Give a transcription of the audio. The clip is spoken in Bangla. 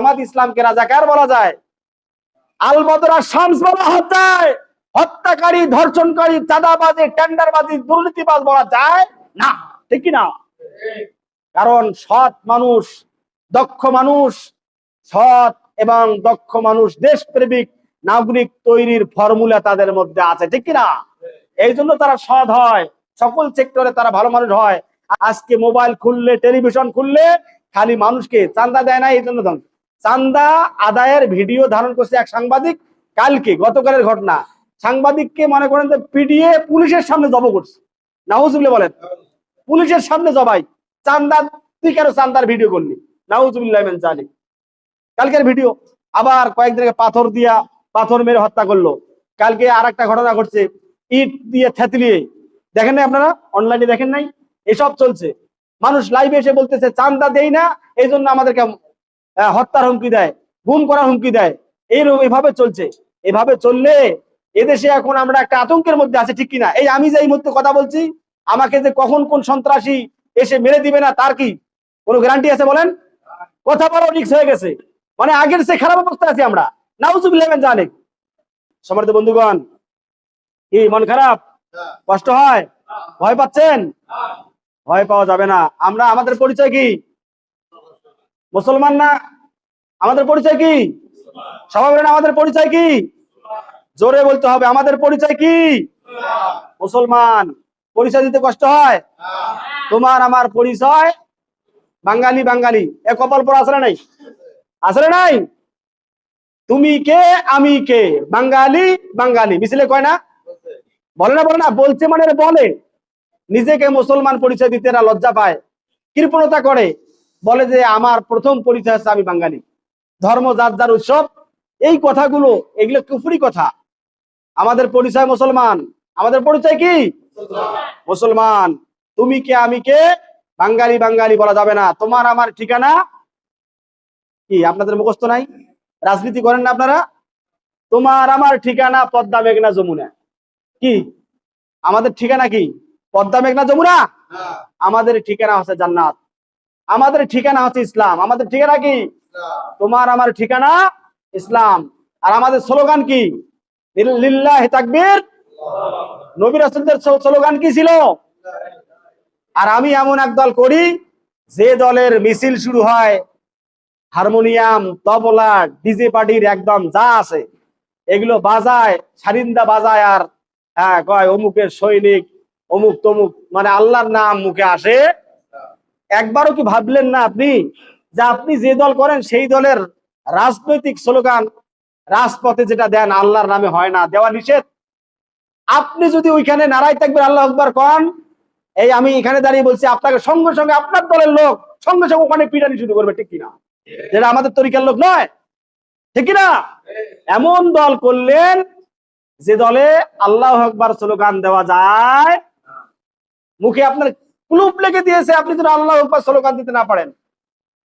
জামাত ইসলামকে রাজাকার বলা যায়, আল বদর আর শামস বলা যায়, হত্যাকারী, ধর্ষণকারী, চাঁদাবাজি, টেন্ডারবাজি, দুর্নীতিবাজ বলা যায় না, ঠিক কি না? কারণ সৎ মানুষ, দক্ষ মানুষ, সৎ এবং দক্ষ মানুষ, দেশপ্রেমিক নাগরিক তৈরির ফর্মুলা তাদের মধ্যে আছে, ঠিক কিনা? এই জন্য তারা সৎ হয়, সকল সেক্টরে তারা ভালো মানুষ হয়। আজকে মোবাইল খুললে, টেলিভিশন খুললে খালি মানুষকে চান্দা দেয় না, এই জন্য চান্দা আদায়ের ভিডিও ধারণ করছে এক সাংবাদিক কালকে, গতকালের ঘটনা। সাংবাদিককে মনে করেন যে পিডিএ পুলিশের সামনে জব করছে, নাউজুবিল্লাহ বলেন, পুলিশের সামনে জবাই, চান্দা, তুই কেন চান্দার ভিডিও করলি, নাউজুবিল্লাহ মিন যালিক। কালকের ভিডিও। আবার কয়েকদিন আগে পাথর মেরে হত্যা করলো। কালকে আর একটা ঘটনা ঘটছে, ইট দিয়ে থেতলিয়ে, দেখেন নাই আপনারা, অনলাইনে দেখেন নাই? এসব চলছে। মানুষ লাইভে এসে বলতেছে চান্দা দেই না, এই জন্য আমাদেরকে হত্যার হুমকি দেয়, গুম করার হুমকি দেয়। এইভাবে চলছে। এভাবে চললে এদেশে এখন আমরা একটা আতঙ্কের মধ্যে আছি, ঠিক কিনা? এই আমি যে এই মুহূর্তে কথা বলছি, আমাকে যে কখন কোন সন্ত্রাসী এসে মেরে দিবে না তার কি কোনো গ্যারান্টি আছে বলেন? কথা বলা রিস্ক হয়ে গেছে, মানে আগের সে খারাপ অবস্থায় আছি আমরা, নাউজুবিল্লাহ মিন যালিক। সম্মানিত বন্ধুগণ, কি মন খারাপ, কষ্ট হয়, ভয় পাচ্ছেন? ভয় পাওয়া যাবে না। আমরা, আমাদের পরিচয় কি? মুসলমান না? আমাদের পরিচয় কি? সবাই বলেন আমাদের পরিচয় কি? জোরে বলতে হবে, আমাদের পরিচয় কি? মুসলমান। পরিচয় দিতে কষ্ট হয়? তোমার আমার পরিচয় বাঙালি। বাঙালি এ কপাল পর আসলে নাই, আসলে নাই। তুমি কে, আমি কে, বাঙালি। বাঙালি মিছিলে কয় না, বলে না? বলে না? বলছে মানে বলে। নিজেকে মুসলমান পরিচয় দিতে এরা লজ্জা পায়, কৃপণতা করে, বলে যে আমার প্রথম পরিচয় হচ্ছে আমি বাঙালি, ধর্ম যার যার উৎসব, এই কথাগুলো, এগুলো কুফরি কথা। আমাদের পরিচয় মুসলমান। আমাদের পরিচয় কি? মুসলমান। তুমি কে, আমি কে, বাঙালি। বাঙালি বলা যাবে না। তোমার আমার ঠিকানা কি? আপনাদের মুখস্থ নাই? রাজনীতি করেন না আপনারা? তোমার আমার ঠিকানা পদ্মা, মেঘনা, যমুনা। কি আমাদের ঠিকানা? কি পদ্মা, মেঘনা, যমুনা? আমাদের ঠিকানা হচ্ছে জান্নাত। আমাদের ঠিকানা হচ্ছে ইসলাম। আমাদের ঠিকানা কি? তোমার আমার ঠিকানা ইসলাম। আর আমাদের স্লোগান কি? লিল্লাহি তাকবীর। নবী রাসূলদের স্লোগান কি ছিল? আর আমি এমন এক দল করি, যে দলের মিছিল শুরু হয় হারমোনিয়াম, তবলা, ডিজে পার্টির একদম যা আছে এগুলো বাজায়, সারিন্দা বাজায়, আর কয় অমুকের সৈনিক, অমুক তমুক, মানে আল্লাহর নাম মুখে আসে। একবারও কি ভাবলেন না আপনি যে আপনি যে দল করেন সেই দলের রাজনৈতিক স্লোগান রাজপথে যেটা দেন আল্লাহর নামে হয় না, দেওয়া নিষেধ। আপনি যদি ওইখানে নারায় তাকবীর আল্লাহু আকবার কন, এই আমি এখানে দাঁড়িয়ে বলছি, আপনাকে সঙ্গে সঙ্গে আপনার দলের লোক সঙ্গে সঙ্গে ওখানে পিটানি শুরু করবে, ঠিক কিনা? যেটা আমাদের তরিকার লোক নয়, ঠিক কিনা? এমন দল করলেন যে দলে আল্লাহু আকবার স্লোগান দেওয়া যায়, মুখে আপনার কুলুপ লেগে দিয়েছে, আপনি যদি আল্লাহু আকবার স্লোগান দিতে না পারেন,